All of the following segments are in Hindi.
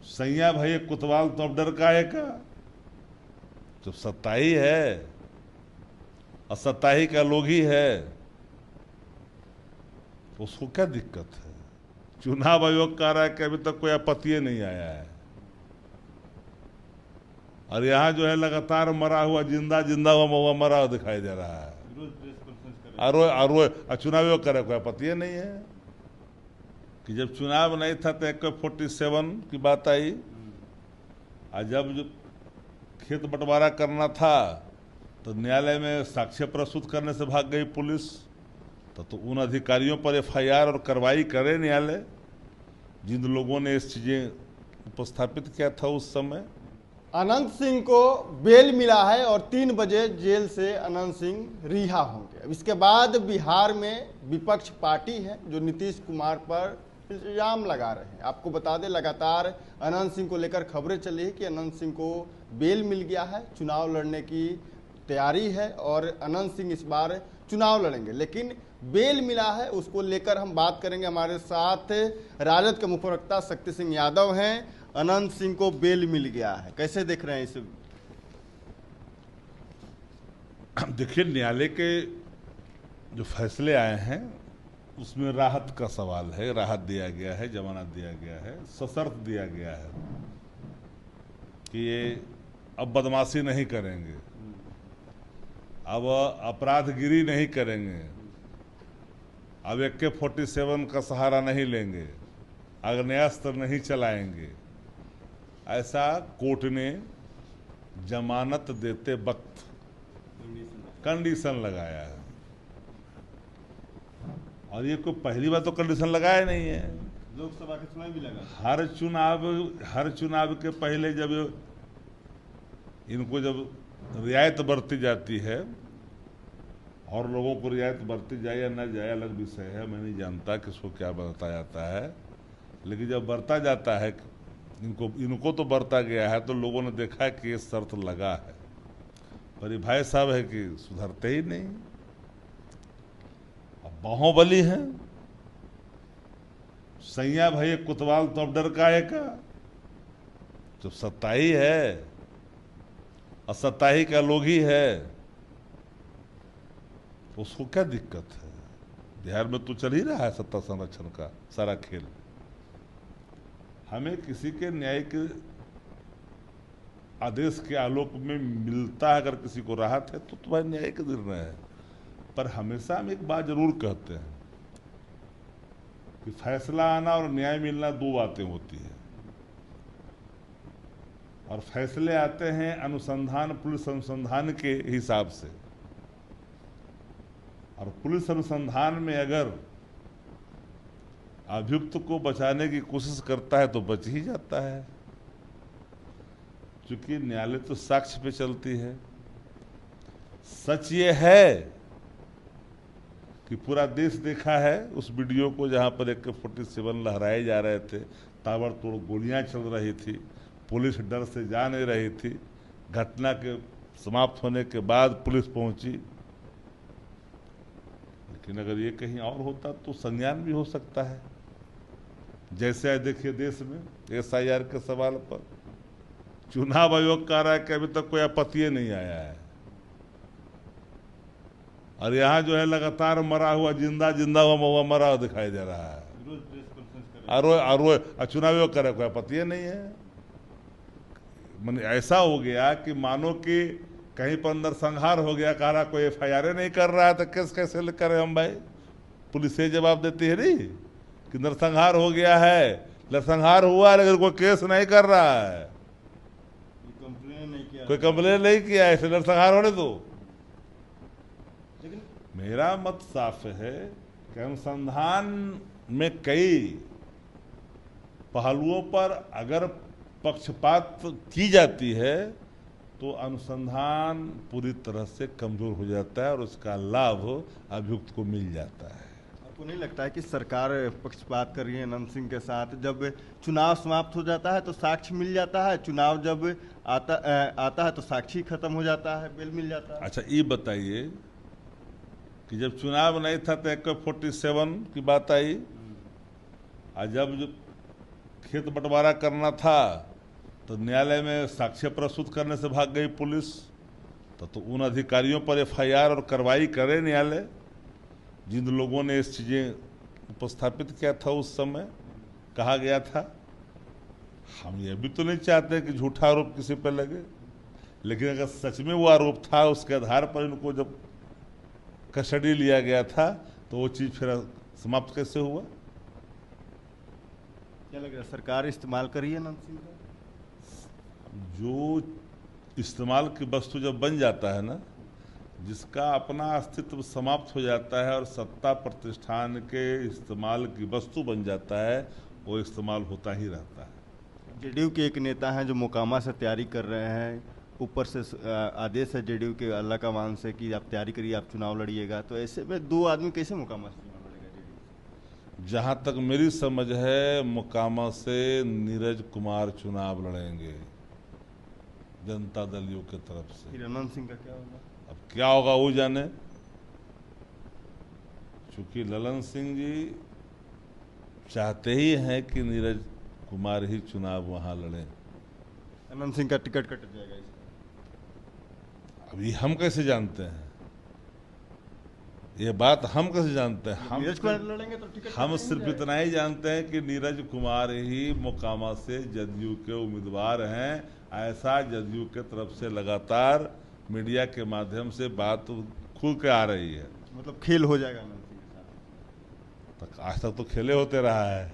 सैया भाई कुतवाल तो अब डर का है का, जब सत्ता ही है और सत्ता ही का लोग ही है तो उसको क्या दिक्कत है। चुनाव आयोग कह रहा है कि अभी तक कोई आपत्ति नहीं आया है, और यहाँ जो है लगातार मरा हुआ जिंदा हुआ मरा हुआ दिखाई दे रहा है। और चुनाव आयोग करे कोई आपत्ति नहीं है कि जब चुनाव नहीं था तो 47 की बात आई, और जब जो खेत बंटवारा करना था तो न्यायालय में साक्ष्य प्रस्तुत करने से भाग गई पुलिस। तो उन अधिकारियों पर FIR और कार्रवाई करे न्यायालय जिन लोगों ने इस चीजें उपस्थापित किया था उस समय। अनंत सिंह को बेल मिला है और 3 बजे जेल से अनंत सिंह रिहा होंगे। अब इसके बाद बिहार में विपक्ष पार्टी है जो नीतीश कुमार पर इल्जाम लगा रहे हैं। आपको बता दें, लगातार अनंत सिंह को लेकर खबरें चली है कि अनंत सिंह को बेल मिल गया है, चुनाव लड़ने की तैयारी है और अनंत सिंह इस बार चुनाव लड़ेंगे। लेकिन बेल मिला है उसको लेकर हम बात करेंगे। हमारे साथ राजद के मुखरक्ता शक्ति सिंह यादव हैं। अनंत सिंह को बेल मिल गया है, कैसे देख रहे हैं इसे? देखिए, न्यायालय के जो फैसले आए हैं उसमें राहत का सवाल है। राहत दिया गया है, जमानत दिया गया है, सशर्त दिया गया है कि ये अब बदमाशी नहीं करेंगे, अब अपराधगिरी नहीं करेंगे, अब AK-47 का सहारा नहीं लेंगे, आग्नेयास्त्र नहीं चलाएंगे। ऐसा कोर्ट ने जमानत देते वक्त कंडीशन लगाया है, और ये कोई पहली बार तो कंडीशन लगाया नहीं है। लोकसभा के चुनाव भी लगा। हर चुनाव के पहले जब इनको जब रियायत बरती जाती है, और लोगों को रियायत बरती जाए या न जाए अलग विषय है, मैं नहीं जानता कि इसको क्या बरता जाता है, लेकिन जब बरता जाता है इनको तो बरता गया है तो लोगों ने देखा कि ये शर्त लगा है। पर ये भाई साहब है कि सुधरते ही नहीं, अब बाहुबली है। सैया भाई कुतवाल तो अब डर का है का, जब सत्ता ही है और सत्ता ही का लोग ही है तो उसको क्या दिक्कत है। बिहार में तो चल ही रहा है सत्ता संरक्षण का सारा खेल। हमें किसी के न्यायिक आदेश के आलोक में मिलता है अगर किसी को राहत है तो भाई न्यायिक निर्णय है। पर हमेशा हम एक बात जरूर कहते हैं कि फैसला आना और न्याय मिलना 2 बातें होती है, और फैसले आते हैं अनुसंधान, पुलिस अनुसंधान के हिसाब से, और पुलिस अनुसंधान में अगर अभियुक्त को बचाने की कोशिश करता है तो बच ही जाता है, क्योंकि न्यायालय तो साक्ष्य पे चलती है। सच ये है कि पूरा देश देखा है उस वीडियो को जहां पर AK-47 लहराए जा रहे थे, ताबड़तोड़ गोलियां चल रही थी, पुलिस डर से जा नहीं रही थी। घटना के समाप्त होने के बाद पुलिस पहुंची, लेकिन अगर ये कहीं और होता तो संज्ञान भी हो सकता है। जैसे देखिए देश में SIR के सवाल पर चुनाव आयोग कह रहा है कि अभी तक कोई आपत्ति नहीं आया है, और यहाँ जो है लगातार मरा हुआ जिंदा हुआ मरा हुआ दिखाई दे रहा है। और चुनाव आयोग करे कोई आपत्ति नहीं है। ऐसा हो गया कि मानो कि कहीं पर नरसंहार हो गया, कह रहा कोई FIR नहीं कर रहा है तो केस कैसे करें हम भाई। पुलिस ये जवाब देती है नहीं कि नरसंहार हो गया है, नरसंहार हुआ है लेकिन कोई केस नहीं कर रहा है, कोई कंप्लेन नहीं किया, इसलिए नरसंहार होने दो। लेकिन मेरा मत साफ है कि अनुसंधान में कई पहलुओं पर अगर पक्षपात की जाती है तो अनुसंधान पूरी तरह से कमजोर हो जाता है और उसका लाभ अभियुक्त को मिल जाता है। आपको नहीं लगता है कि सरकार पक्षपात कर रही है अनंत सिंह के साथ? जब चुनाव समाप्त हो जाता है तो साक्ष्य मिल जाता है, चुनाव जब आता है तो साक्षी खत्म हो जाता है, बेल मिल जाता है। अच्छा, ये बताइए कि जब चुनाव नहीं था तो AK-47 की बात आई, और जब खेत बंटवारा करना था तो न्यायालय में साक्ष्य प्रस्तुत करने से भाग गई पुलिस। तो उन अधिकारियों पर एफआईआर और कार्रवाई करे न्यायालय, जिन लोगों ने इस चीज़ें उपस्थापित किया था उस समय कहा गया था। हम ये भी तो नहीं चाहते कि झूठा आरोप किसी पर लगे, लेकिन अगर सच में वो आरोप था, उसके आधार पर इनको जब कस्टडी लिया गया था तो वो चीज़ फिर समाप्त कैसे हुआ? क्या लग रहा है, सरकार इस्तेमाल करी है अनंत सिंह का? जो इस्तेमाल की वस्तु जब बन जाता है ना, जिसका अपना अस्तित्व समाप्त हो जाता है और सत्ता प्रतिष्ठान के इस्तेमाल की वस्तु बन जाता है, वो इस्तेमाल होता ही रहता है। जेडीयू के एक नेता हैं जो मोकामा से तैयारी कर रहे हैं, ऊपर से आदेश है जेडीयू के अल्लाह का मान से कि आप तैयारी करिए, आप चुनाव लड़िएगा। तो ऐसे में दो आदमी कैसे मोकामा से चुनाव लड़ेगा जेडीयू? जहाँ तक मेरी समझ है, मोकामा से नीरज कुमार चुनाव लड़ेंगे जनता दल यू की तरफ से। फिर अनंत सिंह का क्या होगा? अब क्या होगा वो जाने, क्योंकि ललन सिंह जी चाहते ही हैं कि नीरज कुमार ही चुनाव वहां लड़े। अनंत सिंह का टिकट कट जाएगा इसका। अभी हम कैसे जानते हैं ये बात? हम कैसे जानते हैं? नीरज कुमार लड़ेंगे तो टिकट हम सिर्फ इतना ही जानते हैं कि नीरज कुमार ही मोकामा से जदयू के उम्मीदवार हैं। ऐसा जदयू के तरफ से लगातार मीडिया के माध्यम से बात खुल के आ रही है। मतलब खेल हो जाएगा अनंत सिंह के साथ? आज तक तो खेले होते रहा है,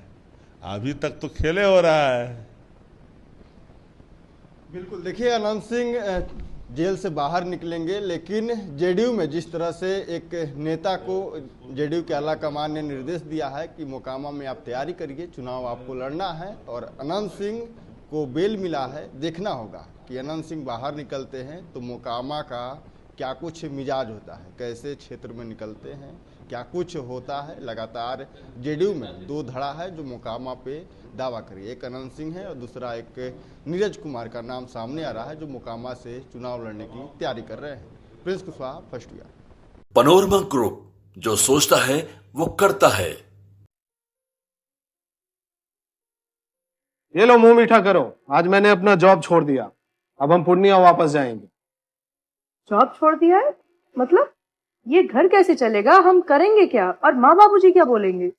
अभी तक तो खेले हो रहा है। बिल्कुल, देखिए अनंत सिंह जेल से बाहर निकलेंगे, लेकिन जेडीयू में जिस तरह से एक नेता को जेडीयू के आला कमान ने निर्देश दिया है कि मोकामा में आप तैयारी करिए, चुनाव आपको लड़ना है, और अनंत सिंह को बेल मिला है, देखना होगा कि अनंत सिंह बाहर निकलते हैं तो मोकामा का क्या कुछ मिजाज होता है, कैसे क्षेत्र में निकलते हैं, क्या कुछ होता है। लगातार जेडीयू में दो धड़ा है जो मोकामा पे दावा करिए, एक अनंत सिंह है और दूसरा एक नीरज कुमार का नाम सामने आ रहा है जो मोकामा से चुनाव लड़ने की तैयारी कर रहे हैं। Prince Kushwaha, first year. Panorama group, जो सोचता है वो करता है। ये लो मुंह मीठा करो, आज मैंने अपना जॉब छोड़ दिया, अब हम पूर्णिया वापस जाएंगे। जॉब छोड़ दिया है? मतलब ये घर कैसे चलेगा, हम करेंगे क्या, और माँ बाबूजी क्या बोलेंगे?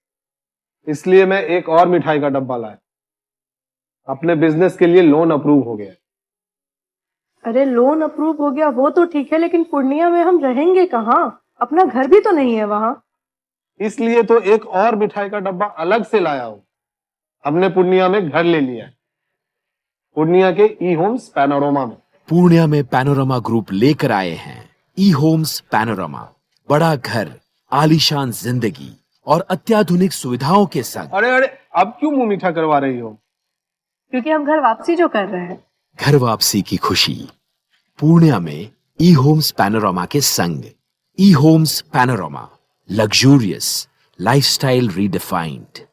इसलिए मैं एक और मिठाई का डब्बा लाया, अपने बिजनेस के लिए लोन अप्रूव हो गया। अरे लोन अप्रूव हो गया वो तो ठीक है, लेकिन पूर्णिया में हम रहेंगे कहाँ? अपना घर भी तो नहीं है वहाँ। इसलिए तो एक और मिठाई का डब्बा अलग से लाया हूं, हमने पूर्णिया में घर ले लिया है, पूर्णिया के ई होम्स पैनोरमा में। पूर्णिया में पैनोरमा ग्रुप लेकर आए हैं ई होम्स पैनोरमा, बड़ा घर, आलीशान जिंदगी और अत्याधुनिक सुविधाओं के संग। अरे अरे, अब क्यों मुंह मीठा करवा रही हो? क्योंकि हम घर वापसी जो कर रहे हैं। घर वापसी की खुशी पूर्णिया में ई होम्स पैनोरमा के संग। E homes panorama, luxurious lifestyle redefined.